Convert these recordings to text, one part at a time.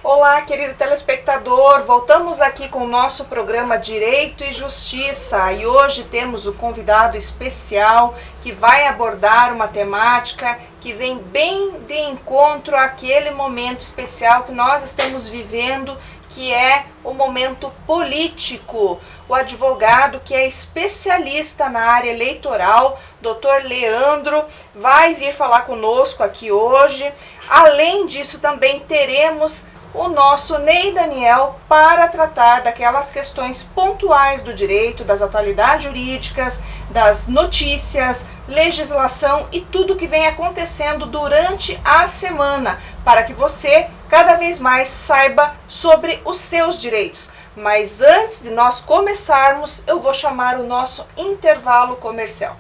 Olá, querido telespectador, voltamos aqui com o nosso programa Direito e Justiça e hoje temos um convidado especial que vai abordar uma temática que vem bem de encontro àquele momento especial que nós estamos vivendo, que é o momento político. O advogado que é especialista na área eleitoral, Dr. Leandro, vai vir falar conosco aqui hoje. Além disso, também teremos o nosso Ney Daniel para tratar daquelas questões pontuais do direito, das atualidades jurídicas, das notícias, legislação e tudo que vem acontecendo durante a semana, para que você cada vez mais saiba sobre os seus direitos. Mas antes de nós começarmos, eu vou chamar o nosso intervalo comercial.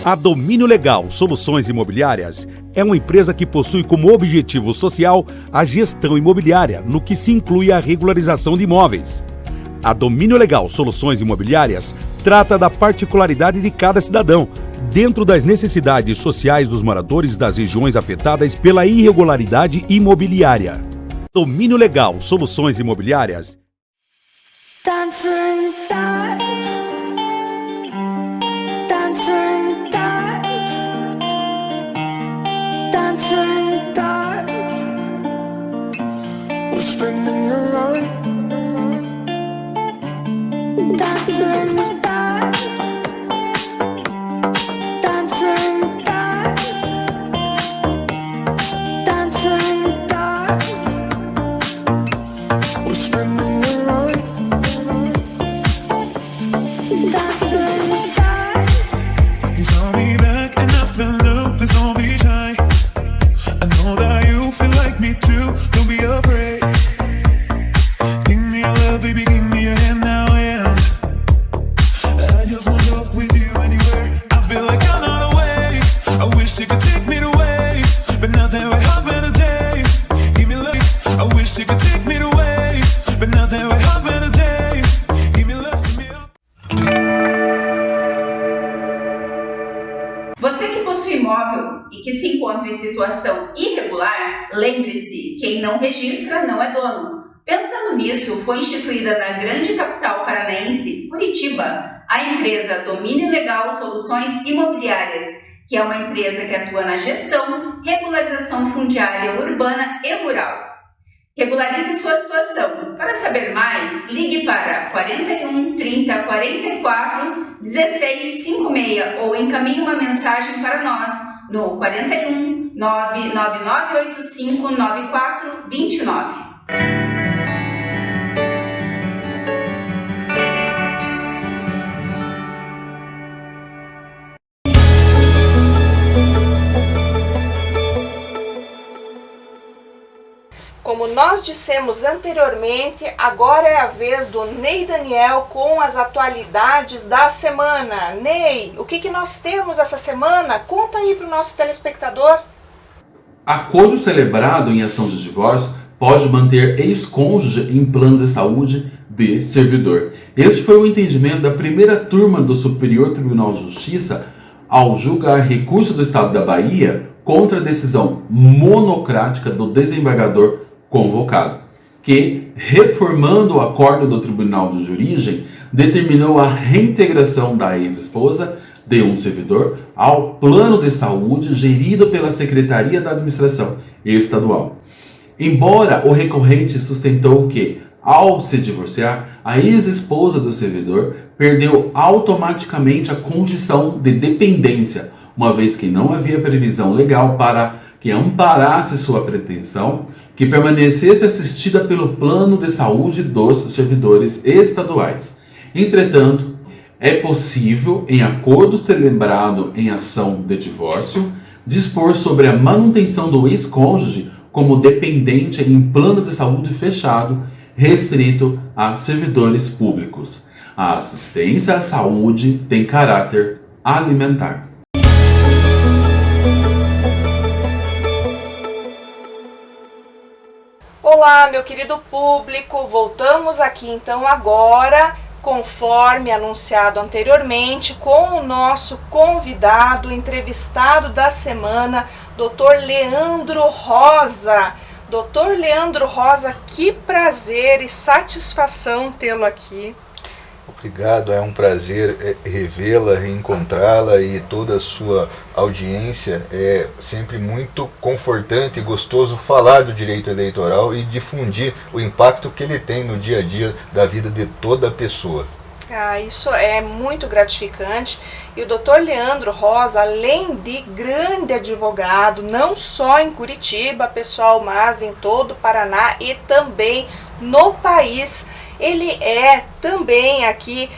A Domínio Legal Soluções Imobiliárias é uma empresa que possui como objetivo social a gestão imobiliária, no que se inclui a regularização de imóveis. A Domínio Legal Soluções Imobiliárias trata da particularidade de cada cidadão, dentro das necessidades sociais dos moradores das regiões afetadas pela irregularidade imobiliária. Domínio Legal Soluções Imobiliárias. Você que possui imóvel e que se encontra em situação irregular, lembre-se, quem não registra não é dono. Pensando nisso, foi instituída na grande capital paranaense, Curitiba, a empresa Domínio Legal Soluções Imobiliárias, que é uma empresa que atua na gestão, regularização fundiária urbana e rural. Regularize sua situação. Para saber mais, ligue para 41 30 44 16 56 ou encaminhe uma mensagem para nós no 41 99985 9429. Como nós dissemos anteriormente, agora é a vez do Ney Daniel com as atualidades da semana. Ney, o que nós temos essa semana? Conta aí para o nosso telespectador. Acordo celebrado em ação de divórcio pode manter ex-cônjuge em plano de saúde de servidor. Este foi o entendimento da primeira turma do Superior Tribunal de Justiça ao julgar recurso do Estado da Bahia contra a decisão monocrática do desembargador convocado, que, reformando o acordo do Tribunal de Origem, determinou a reintegração da ex-esposa de um servidor ao plano de saúde gerido pela Secretaria da Administração Estadual. Embora o recorrente sustentou que, ao se divorciar, a ex-esposa do servidor perdeu automaticamente a condição de dependência, uma vez que não havia previsão legal para que amparasse sua pretensão, que permanecesse assistida pelo plano de saúde dos servidores estaduais. Entretanto, é possível, em acordo celebrado em ação de divórcio, dispor sobre a manutenção do ex-cônjuge como dependente em plano de saúde fechado, restrito a servidores públicos. A assistência à saúde tem caráter alimentar. Olá, meu querido público, voltamos aqui então agora conforme anunciado anteriormente, com o nosso convidado, entrevistado da semana, Dr. Leandro Rosa. Dr. Leandro Rosa, que prazer e satisfação tê-lo aqui. Obrigado, é um prazer revê-la, reencontrá-la e toda a sua audiência. É sempre muito confortante e gostoso falar do direito eleitoral e difundir o impacto que ele tem no dia a dia da vida de toda a pessoa. Isso é muito gratificante. E o Dr. Leandro Rosa, além de grande advogado, não só em Curitiba, pessoal, mas em todo o Paraná e também no país, ele é também aqui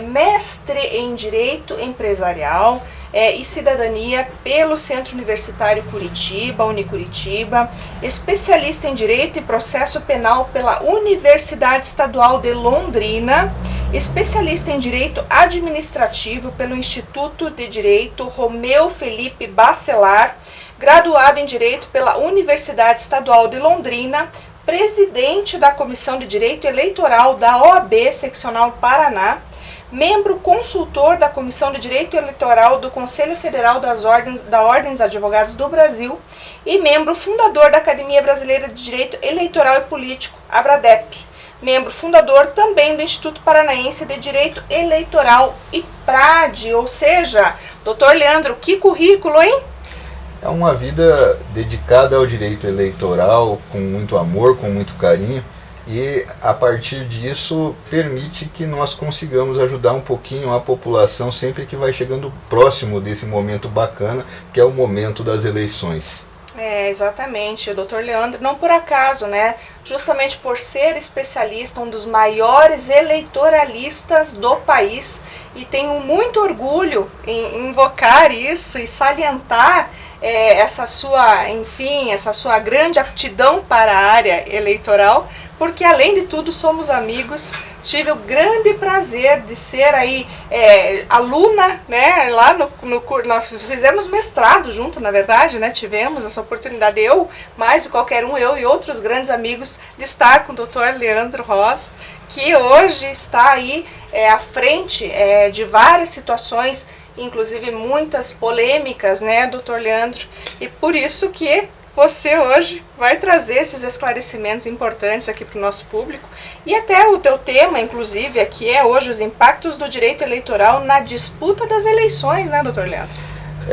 mestre em Direito Empresarial e Cidadania pelo Centro Universitário Curitiba, Unicuritiba, especialista em Direito e Processo Penal pela Universidade Estadual de Londrina, especialista em Direito Administrativo pelo Instituto de Direito Romeu Felipe Bacelar, graduado em Direito pela Universidade Estadual de Londrina, presidente da Comissão de Direito Eleitoral da OAB Seccional Paraná, membro consultor da Comissão de Direito Eleitoral do Conselho Federal da Ordem dos Advogados do Brasil e membro fundador da Academia Brasileira de Direito Eleitoral e Político, ABRADEP. Membro fundador também do Instituto Paranaense de Direito Eleitoral, IPRAD, ou seja, Dr. Leandro, que currículo, hein? É uma vida dedicada ao direito eleitoral, com muito amor, com muito carinho, e a partir disso permite que nós consigamos ajudar um pouquinho a população sempre que vai chegando próximo desse momento bacana, que é o momento das eleições. Exatamente, o Dr. Leandro, não por acaso, né? Justamente por ser especialista, um dos maiores eleitoralistas do país, e tenho muito orgulho em invocar isso e salientar essa sua grande aptidão para a área eleitoral, porque além de tudo somos amigos. Tive o grande prazer de ser aí aluna, né, lá no curso. Nós fizemos mestrado junto, na verdade, né, tivemos essa oportunidade, eu, mais de qualquer um, eu e outros grandes amigos, de estar com o Dr. Leandro Rosa, que hoje está aí à frente de várias situações, inclusive muitas polêmicas, né, Dr. Leandro, e por isso que você hoje vai trazer esses esclarecimentos importantes aqui para o nosso público, e até o teu tema, inclusive, aqui é hoje os impactos do direito eleitoral na disputa das eleições, né, Dr. Leandro?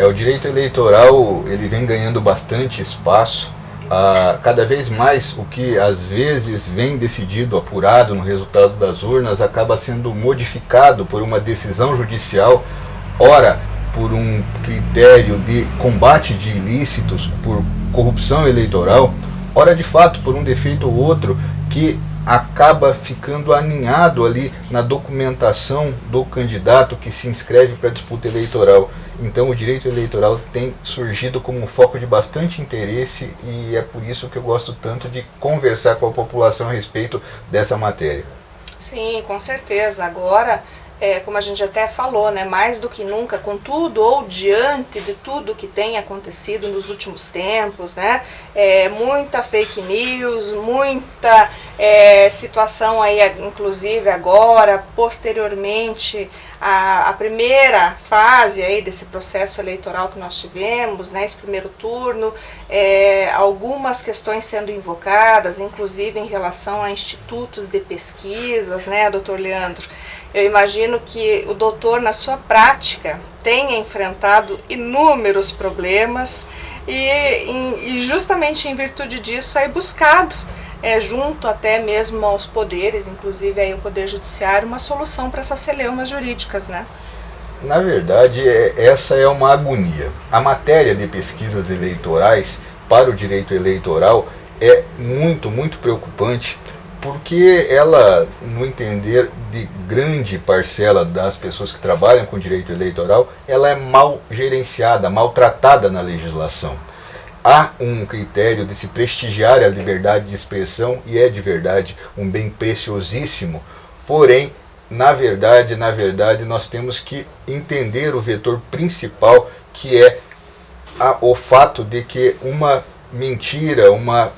O direito eleitoral, ele vem ganhando bastante espaço. Cada vez mais o que às vezes vem decidido, apurado no resultado das urnas, acaba sendo modificado por uma decisão judicial, ora por um critério de combate de ilícitos, por corrupção eleitoral, ora de fato por um defeito ou outro que acaba ficando aninhado ali na documentação do candidato que se inscreve para a disputa eleitoral. Então o direito eleitoral tem surgido como um foco de bastante interesse, e é por isso que eu gosto tanto de conversar com a população a respeito dessa matéria. Sim, com certeza. Agora, como a gente até falou, né, mais do que nunca, com tudo ou diante de tudo que tem acontecido nos últimos tempos, né, muita fake news, muita situação aí, inclusive agora, posteriormente, a primeira fase aí desse processo eleitoral que nós tivemos, né, esse primeiro turno, algumas questões sendo invocadas, inclusive em relação a institutos de pesquisas, né, doutor Leandro? Eu imagino que o doutor, na sua prática, tenha enfrentado inúmeros problemas e justamente em virtude disso é buscado, junto até mesmo aos poderes, inclusive aí o Poder Judiciário, uma solução para essas celeumas jurídicas, né? Na verdade, essa é uma agonia. A matéria de pesquisas eleitorais para o direito eleitoral é muito, muito preocupante, porque ela, no entender de grande parcela das pessoas que trabalham com direito eleitoral, ela é mal gerenciada, maltratada na legislação. Há um critério de se prestigiar a liberdade de expressão, e é de verdade um bem preciosíssimo, porém, na verdade, nós temos que entender o vetor principal, que é o fato de que uma mentira, uma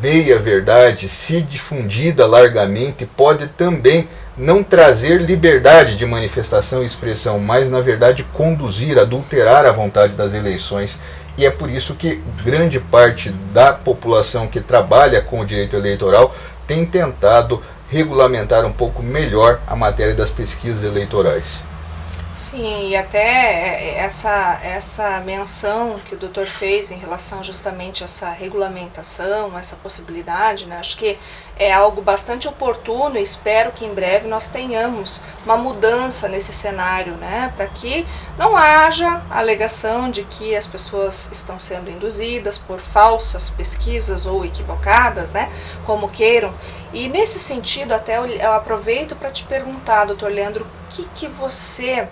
meia-verdade, se difundida largamente, pode também não trazer liberdade de manifestação e expressão, mas na verdade conduzir, adulterar a vontade das eleições. E é por isso que grande parte da população que trabalha com o direito eleitoral tem tentado regulamentar um pouco melhor a matéria das pesquisas eleitorais. Sim, e até essa menção que o doutor fez em relação justamente a essa regulamentação, essa possibilidade, né? Acho que é algo bastante oportuno e espero que em breve nós tenhamos uma mudança nesse cenário, né? Para que não haja alegação de que as pessoas estão sendo induzidas por falsas pesquisas ou equivocadas, né? Como queiram. E nesse sentido, até eu aproveito para te perguntar, doutor Leandro, o que você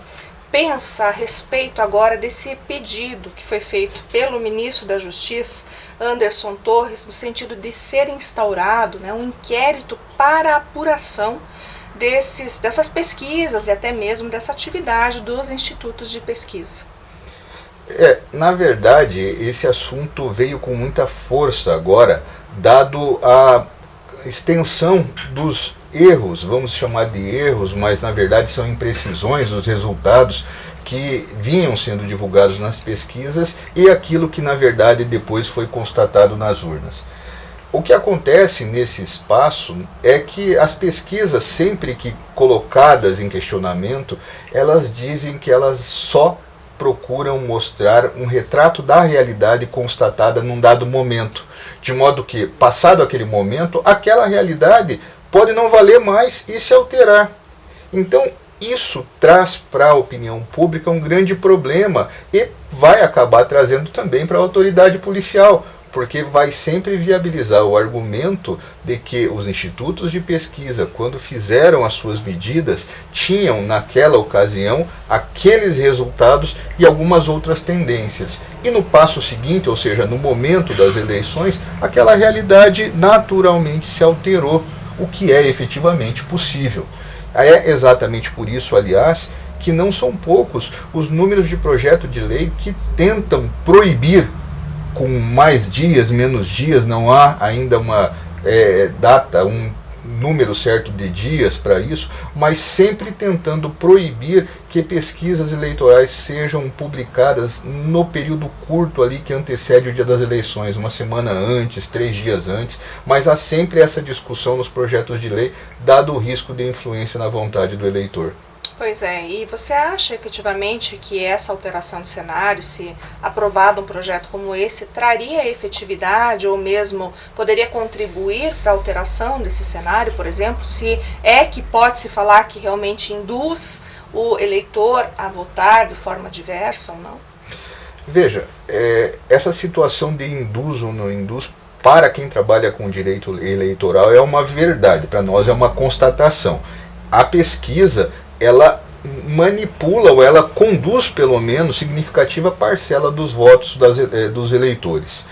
pensa a respeito agora desse pedido que foi feito pelo ministro da Justiça, Anderson Torres, no sentido de ser instaurado, né, um inquérito para a apuração dessas pesquisas e até mesmo dessa atividade dos institutos de pesquisa? Na verdade, esse assunto veio com muita força agora, dado a extensão dos erros, vamos chamar de erros, mas na verdade são imprecisões dos resultados que vinham sendo divulgados nas pesquisas e aquilo que na verdade depois foi constatado nas urnas. O que acontece nesse espaço é que as pesquisas, sempre que colocadas em questionamento, elas dizem que elas só procuram mostrar um retrato da realidade constatada num dado momento, de modo que, passado aquele momento, aquela realidade pode não valer mais e se alterar. Então, isso traz para a opinião pública um grande problema e vai acabar trazendo também para a autoridade policial, porque vai sempre viabilizar o argumento de que os institutos de pesquisa, quando fizeram as suas medidas, tinham naquela ocasião aqueles resultados e algumas outras tendências. E no passo seguinte, ou seja, no momento das eleições, aquela realidade naturalmente se alterou, o que é efetivamente possível. É exatamente por isso, aliás, que não são poucos os números de projeto de lei que tentam proibir, com mais dias, menos dias, não há ainda uma data, um número certo de dias para isso, mas sempre tentando proibir que pesquisas eleitorais sejam publicadas no período curto ali que antecede o dia das eleições, uma semana antes, 3 dias antes, mas há sempre essa discussão nos projetos de lei, dado o risco de influência na vontade do eleitor. Pois é, e você acha efetivamente que essa alteração de cenário, se aprovado um projeto como esse, traria efetividade ou mesmo poderia contribuir para a alteração desse cenário, por exemplo, se é que pode-se falar que realmente induz o eleitor a votar de forma diversa ou não? Veja, essa situação de induz ou não induz, para quem trabalha com direito eleitoral, é uma verdade, para nós é uma constatação. A pesquisa, ela manipula ou ela conduz pelo menos significativa parcela dos votos dos eleitores.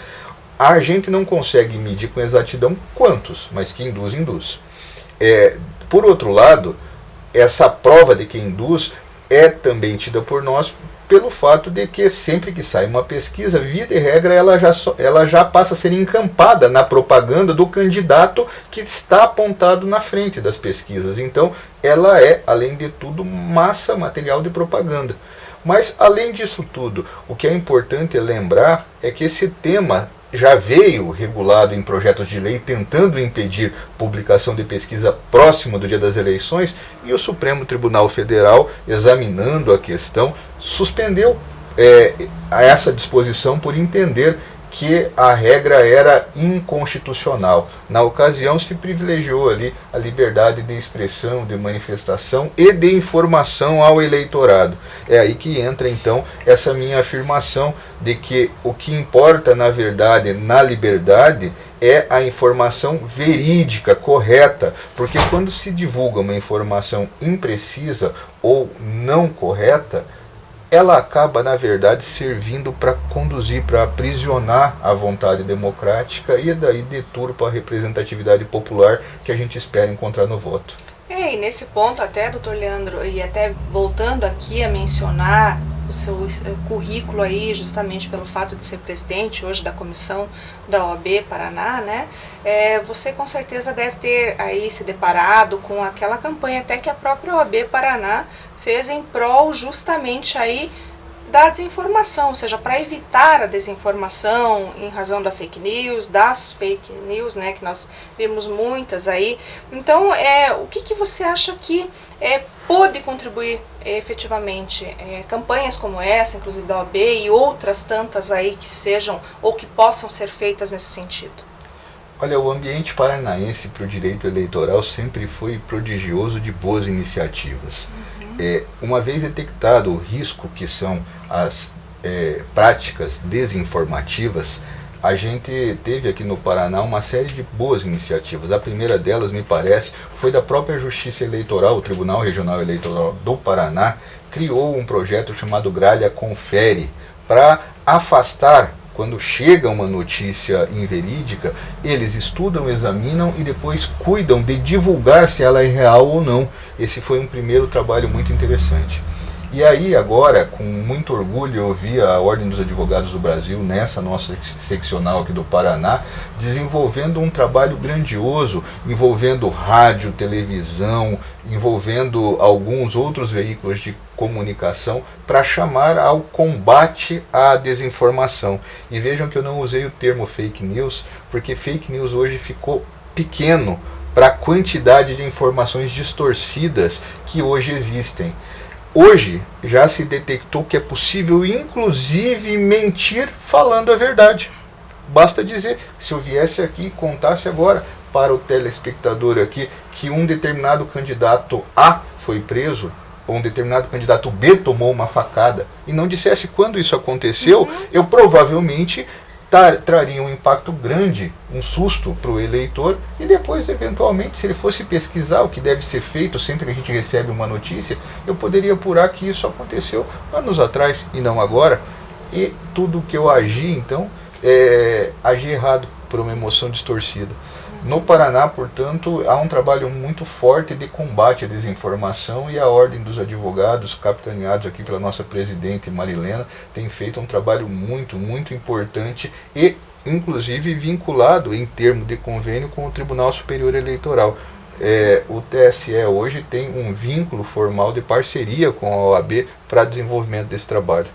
A gente não consegue medir com exatidão quantos, mas que induz. Por outro lado, essa prova de que induz é também tida por nós pelo fato de que sempre que sai uma pesquisa, via de regra, ela já passa a ser encampada na propaganda do candidato que está apontado na frente das pesquisas. Então, ela é, além de tudo, massa material de propaganda. Mas, além disso tudo, o que é importante lembrar é que esse tema já veio regulado em projetos de lei tentando impedir publicação de pesquisa próximo do dia das eleições, e o Supremo Tribunal Federal, examinando a questão, suspendeu essa disposição por entender que a regra era inconstitucional. Na ocasião se privilegiou ali a liberdade de expressão, de manifestação e de informação ao eleitorado. É aí que entra então essa minha afirmação de que o que importa na verdade, na liberdade, é a informação verídica, correta, porque quando se divulga uma informação imprecisa ou não correta, ela acaba, na verdade, servindo para conduzir, para aprisionar a vontade democrática e daí deturpa a representatividade popular que a gente espera encontrar no voto. E nesse ponto até, doutor Leandro, e até voltando aqui a mencionar o seu currículo aí, justamente pelo fato de ser presidente hoje da comissão da OAB Paraná, né? Você com certeza deve ter aí se deparado com aquela campanha até que a própria OAB Paraná fez em prol justamente aí da desinformação, ou seja, para evitar a desinformação em razão da fake news, das fake news, né, que nós vemos muitas aí. Então, o que você acha que pode contribuir efetivamente? Campanhas como essa, inclusive da OAB, e outras tantas aí que sejam ou que possam ser feitas nesse sentido? Olha, o ambiente paranaense para o direito eleitoral sempre foi prodigioso de boas iniciativas. Uma vez detectado o risco que são as práticas desinformativas, a gente teve aqui no Paraná uma série de boas iniciativas. A primeira delas, me parece, foi da própria Justiça Eleitoral. O Tribunal Regional Eleitoral do Paraná criou um projeto chamado Gralha Confere, para afastar, quando chega uma notícia inverídica, eles estudam, examinam e depois cuidam de divulgar se ela é real ou não. Esse foi um primeiro trabalho muito interessante. E aí agora, com muito orgulho, eu vi a Ordem dos Advogados do Brasil, nessa nossa seccional aqui do Paraná, desenvolvendo um trabalho grandioso, envolvendo rádio, televisão, envolvendo alguns outros veículos de comunicação, para chamar ao combate à desinformação. E vejam que eu não usei o termo fake news, porque fake news hoje ficou pequeno para a quantidade de informações distorcidas que hoje existem. Hoje já se detectou que é possível, inclusive, mentir falando a verdade. Basta dizer, se eu viesse aqui e contasse agora para o telespectador aqui que um determinado candidato A foi preso, ou um determinado candidato B tomou uma facada, e não dissesse quando isso aconteceu, eu provavelmente traria um impacto grande, um susto para o eleitor, e depois, eventualmente, se ele fosse pesquisar o que deve ser feito sempre que a gente recebe uma notícia, eu poderia apurar que isso aconteceu anos atrás e não agora. E tudo que eu agi, então, agi errado por uma emoção distorcida. No Paraná, portanto, há um trabalho muito forte de combate à desinformação, e a Ordem dos Advogados, capitaneados aqui pela nossa presidente Marilena, tem feito um trabalho muito, muito importante e, inclusive, vinculado em termos de convênio com o Tribunal Superior Eleitoral. O TSE hoje tem um vínculo formal de parceria com a OAB para desenvolvimento desse trabalho.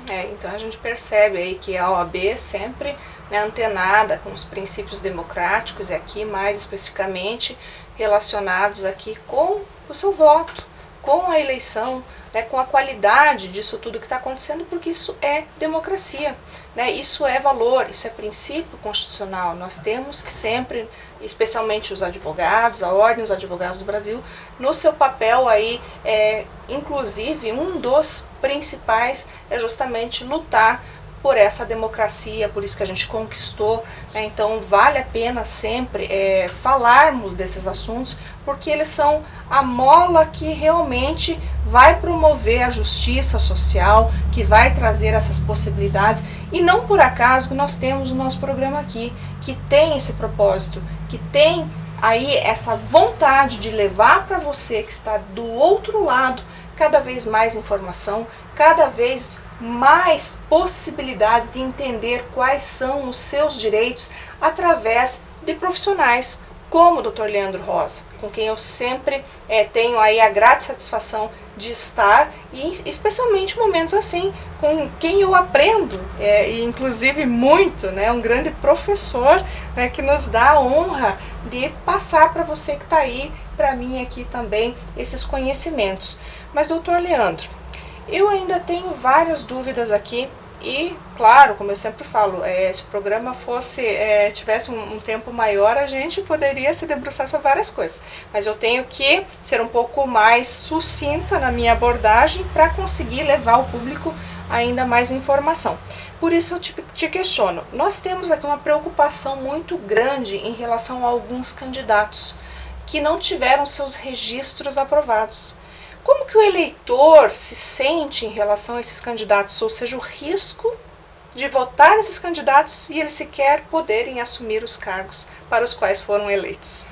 Então a gente percebe aí que a OAB sempre, né, antenada com os princípios democráticos, e aqui mais especificamente relacionados aqui com o seu voto, com a eleição, né, com a qualidade disso tudo que está acontecendo, porque isso é democracia, né, isso é valor, isso é princípio constitucional. Nós temos que sempre, especialmente os advogados, a Ordem dos Advogados do Brasil, no seu papel aí, inclusive um dos principais é justamente lutar por essa democracia, por isso que a gente conquistou, né? Então vale a pena sempre falarmos desses assuntos, porque eles são a mola que realmente vai promover a justiça social, que vai trazer essas possibilidades. E não por acaso nós temos o nosso programa aqui, que tem esse propósito, que tem aí essa vontade de levar para você que está do outro lado cada vez mais informação, cada vez mais possibilidades de entender quais são os seus direitos através de profissionais como o Dr. Leandro Rosa, com quem eu sempre tenho aí a grata satisfação de estar, e especialmente em momentos assim, com quem eu aprendo, e inclusive muito, né, um grande professor, né, que nos dá a honra de passar para você que está aí, para mim aqui também, esses conhecimentos. Mas, doutor Leandro, eu ainda tenho várias dúvidas aqui, e, claro, como eu sempre falo, se o programa tivesse um tempo maior, a gente poderia se debruçar sobre várias coisas. Mas eu tenho que ser um pouco mais sucinta na minha abordagem para conseguir levar ao público ainda mais informação. Por isso eu te questiono. Nós temos aqui uma preocupação muito grande em relação a alguns candidatos que não tiveram seus registros aprovados. Como que o eleitor se sente em relação a esses candidatos, ou seja, o risco de votar nesses candidatos e eles sequer poderem assumir os cargos para os quais foram eleitos?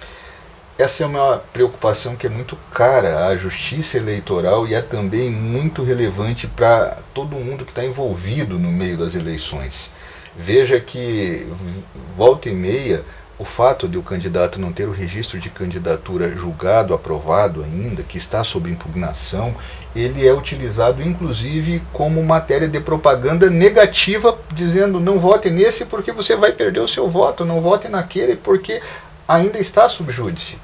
essa é uma preocupação que é muito cara à justiça eleitoral e é também muito relevante para todo mundo que está envolvido no meio das eleições. Veja que, volta e meia, o fato de o candidato não ter o registro de candidatura julgado, aprovado ainda, que está sob impugnação, ele é utilizado inclusive como matéria de propaganda negativa, dizendo não vote nesse porque você vai perder o seu voto, não vote naquele porque ainda está sob júdice.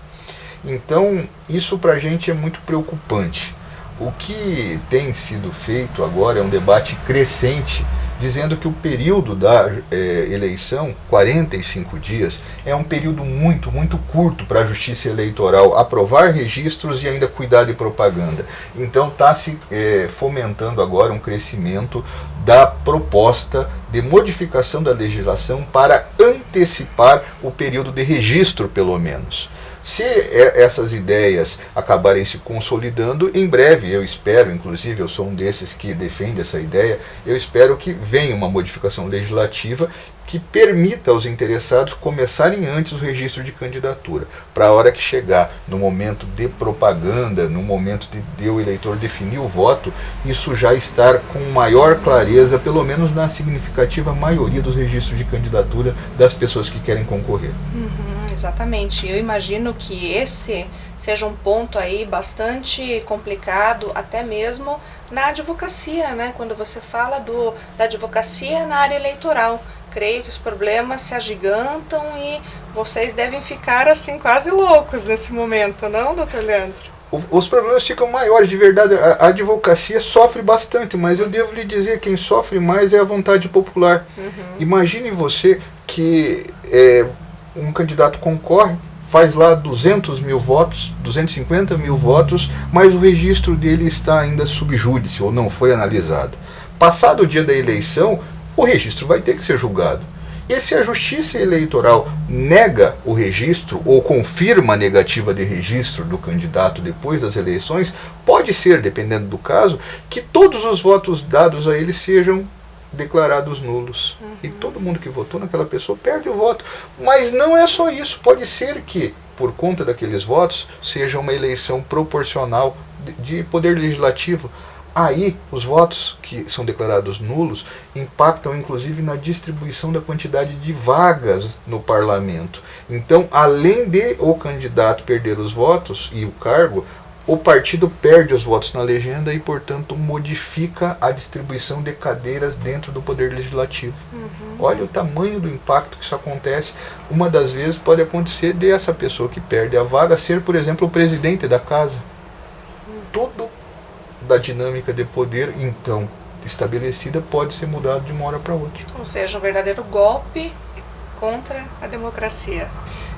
Então isso para a gente é muito preocupante. O que tem sido feito agora é um debate crescente, dizendo que o período da eleição, 45 dias, é um período muito curto para a justiça eleitoral aprovar registros e ainda cuidar de propaganda. Então está se fomentando agora um crescimento da proposta de modificação da legislação para antecipar o período de registro, pelo menos. Se essas ideias acabarem se consolidando, em breve, eu espero, inclusive eu sou um desses que defende essa ideia, eu espero que venha uma modificação legislativa que permita aos interessados começarem antes o registro de candidatura, para a hora que chegar no momento de propaganda, no momento de o eleitor definir o voto, isso já estar com maior clareza, pelo menos na significativa maioria dos registros de candidatura das pessoas que querem concorrer. Exatamente, eu imagino que esse seja um ponto aí bastante complicado, até mesmo na advocacia, né? Quando você fala da advocacia na área eleitoral, creio que os problemas se agigantam e vocês devem ficar assim quase loucos nesse momento, não, doutor Leandro? Os problemas ficam maiores, de verdade. A advocacia sofre bastante, mas eu devo lhe dizer, quem sofre mais é a vontade popular. Imagine você que um candidato concorre, faz lá 200 mil votos, 250 mil votos, mas o registro dele está ainda sob júdice ou não foi analisado. Passado o dia da eleição, o registro vai ter que ser julgado. E se a Justiça Eleitoral nega o registro ou confirma a negativa de registro do candidato depois das eleições, pode ser, dependendo do caso, que todos os votos dados a ele sejam declarados nulos. E todo mundo que votou naquela pessoa perde o voto. Mas não é só isso. Pode ser que, por conta daqueles votos, seja uma eleição proporcional de poder legislativo. Aí, os votos que são declarados nulos impactam inclusive na distribuição da quantidade de vagas no parlamento. Então, além de o candidato perder os votos e o cargo, o partido perde os votos na legenda e, portanto, modifica a distribuição de cadeiras dentro do Poder Legislativo. Olha o tamanho do impacto que isso acontece. Uma das vezes pode acontecer de essa pessoa que perde a vaga ser, por exemplo, o presidente da casa. Tudo da dinâmica de poder, então, estabelecida pode ser mudado de uma hora para outra. Ou seja, um verdadeiro golpe contra a democracia.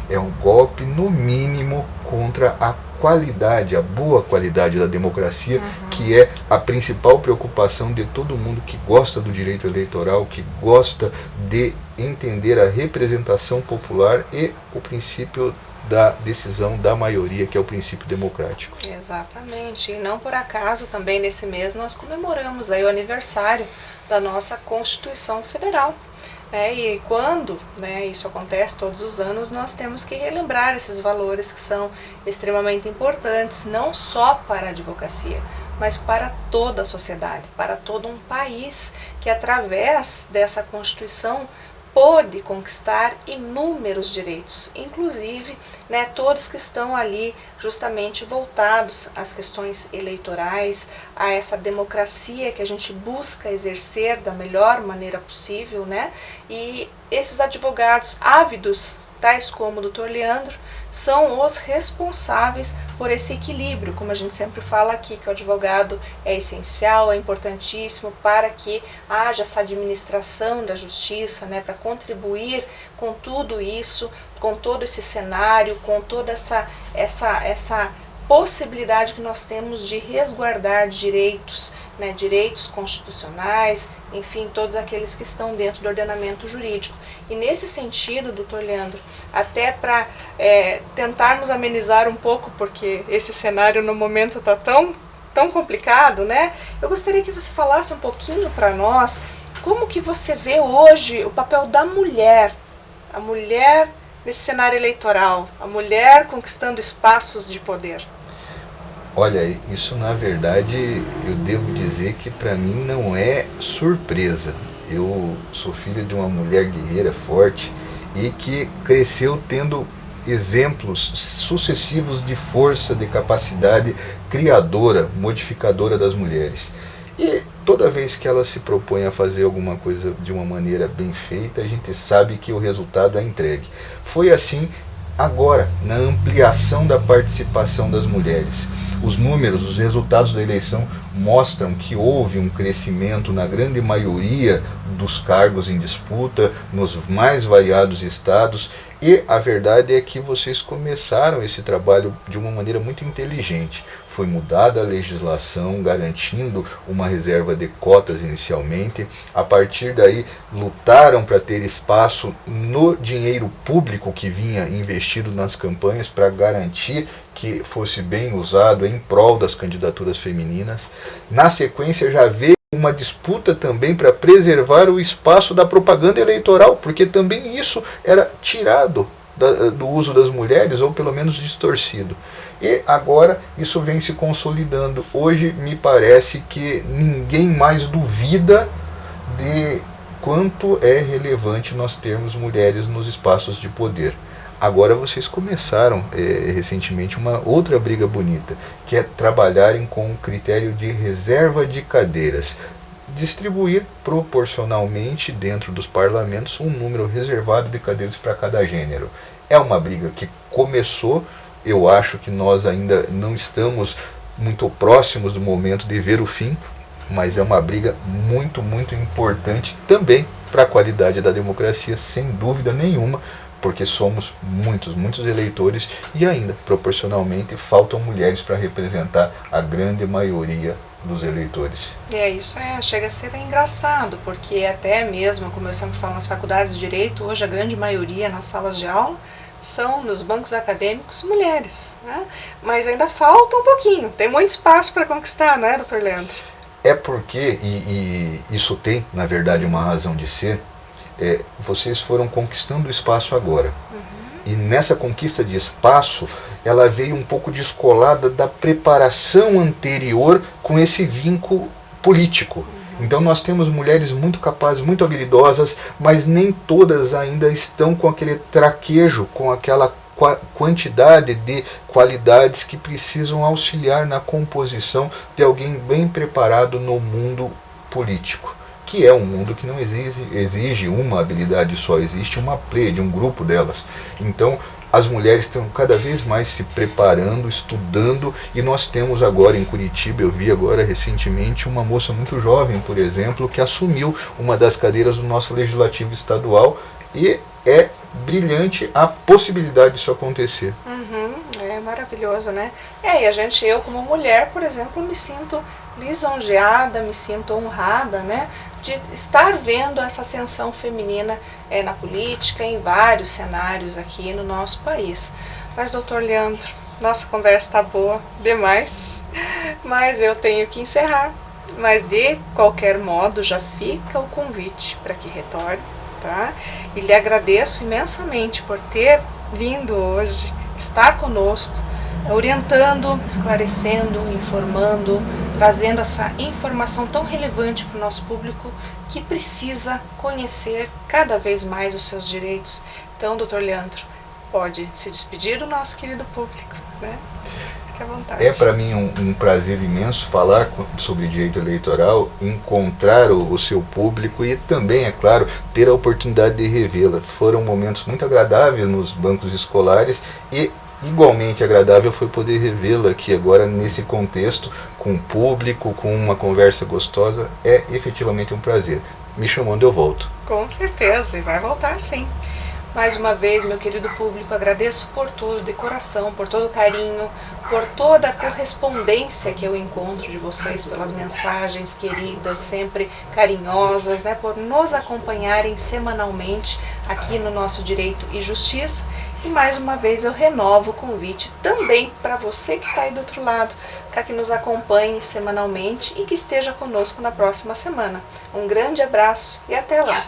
É um golpe, no mínimo, contra a qualidade, a boa qualidade da democracia, que é a principal preocupação de todo mundo que gosta do direito eleitoral, que gosta de entender a representação popular e o princípio da decisão da maioria, que é o princípio democrático. Exatamente, e não por acaso também nesse mês nós comemoramos aí o aniversário da nossa Constituição Federal. E quando isso acontece todos os anos, nós temos que relembrar esses valores que são extremamente importantes, não só para a advocacia, mas para toda a sociedade, para todo um país que, através dessa Constituição, pôde conquistar inúmeros direitos, inclusive todos que estão ali justamente voltados às questões eleitorais, a essa democracia que a gente busca exercer da melhor maneira possível, E esses advogados ávidos, tais como o Dr. Leandro, são os responsáveis por esse equilíbrio, como a gente sempre fala aqui, que o advogado é essencial, é importantíssimo para que haja essa administração da justiça, para contribuir com tudo isso, com todo esse cenário, com toda essa possibilidade que nós temos de resguardar direitos, direitos constitucionais, enfim, todos aqueles que estão dentro do ordenamento jurídico. E nesse sentido, doutor Leandro, até para tentarmos amenizar um pouco, porque esse cenário no momento está tão complicado, eu gostaria que você falasse um pouquinho para nós como que você vê hoje o papel da mulher, a mulher nesse cenário eleitoral, a mulher conquistando espaços de poder? Olha, isso na verdade eu devo dizer que para mim não é surpresa. Eu sou filho de uma mulher guerreira forte e que cresceu tendo exemplos sucessivos de força, de capacidade criadora, modificadora das mulheres. E toda vez que ela se propõe a fazer alguma coisa de uma maneira bem feita, a gente sabe que o resultado é entregue. Foi assim agora, na ampliação da participação das mulheres. Os números, os resultados da eleição mostram que houve um crescimento na grande maioria dos cargos em disputa, nos mais variados estados, e a verdade é que vocês começaram esse trabalho de uma maneira muito inteligente. Foi mudada a legislação, garantindo uma reserva de cotas inicialmente. A partir daí, lutaram para ter espaço no dinheiro público que vinha investido nas campanhas para garantir que fosse bem usado em prol das candidaturas femininas. Na sequência, já veio uma disputa também para preservar o espaço da propaganda eleitoral, porque também isso era tirado do uso das mulheres, ou pelo menos distorcido. E agora isso vem se consolidando. Hoje me parece que ninguém mais duvida de quanto é relevante nós termos mulheres nos espaços de poder. Agora vocês começaram recentemente uma outra briga bonita, que é trabalharem com o critério de reserva de cadeiras. Distribuir proporcionalmente dentro dos parlamentos um número reservado de cadeiras para cada gênero. É uma briga que começou, eu acho que nós ainda não estamos muito próximos do momento de ver o fim, mas é uma briga muito, muito importante também para a qualidade da democracia, sem dúvida nenhuma, porque somos muitos eleitores e ainda, proporcionalmente, faltam mulheres para representar a grande maioria dos eleitores. Isso chega a ser engraçado, porque até mesmo, como eu sempre falo, nas faculdades de Direito, hoje a grande maioria nas salas de aula são, nos bancos acadêmicos, mulheres, né? Mas ainda falta um pouquinho, tem muito espaço para conquistar, não é, doutor Leandro? É porque, e isso tem, na verdade, uma razão de ser, vocês foram conquistando o espaço agora. E nessa conquista de espaço, ela veio um pouco descolada da preparação anterior com esse vínculo político. Então nós temos mulheres muito capazes, muito habilidosas, mas nem todas ainda estão com aquele traquejo, com aquela quantidade de qualidades que precisam auxiliar na composição de alguém bem preparado no mundo político, que é um mundo que não exige uma habilidade só, existe uma play, um grupo delas. Então as mulheres estão cada vez mais se preparando, estudando, e nós temos agora em Curitiba, eu vi agora recentemente, uma moça muito jovem, por exemplo, que assumiu uma das cadeiras do nosso Legislativo Estadual, e é brilhante a possibilidade disso acontecer. É maravilhoso, né? E eu como mulher, por exemplo, me sinto lisonjeada, me sinto honrada, né, de estar vendo essa ascensão feminina na política, em vários cenários aqui no nosso país. Mas, doutor Leandro, nossa conversa está boa demais, mas eu tenho que encerrar. Mas, de qualquer modo, já fica o convite para que retorne, tá? E lhe agradeço imensamente por ter vindo hoje, estar conosco, orientando, esclarecendo, informando, trazendo essa informação tão relevante para o nosso público que precisa conhecer cada vez mais os seus direitos. Então, doutor Leandro, pode se despedir do nosso querido público, né? Fique à vontade. É para mim um prazer imenso falar sobre direito eleitoral, encontrar o seu público e também, é claro, ter a oportunidade de revê-la. Foram momentos muito agradáveis nos bancos escolares e igualmente agradável foi poder revê-la aqui agora nesse contexto, com o público, com uma conversa gostosa. É efetivamente um prazer. Me chamando, eu volto. Com certeza, e vai voltar sim. Mais uma vez, meu querido público, agradeço por tudo, de coração, por todo o carinho, por toda a correspondência que eu encontro de vocês, pelas mensagens queridas, sempre carinhosas, né, por nos acompanharem semanalmente aqui no nosso Direito e Justiça. E mais uma vez eu renovo o convite também para você que está aí do outro lado, para que nos acompanhe semanalmente e que esteja conosco na próxima semana. Um grande abraço e até lá!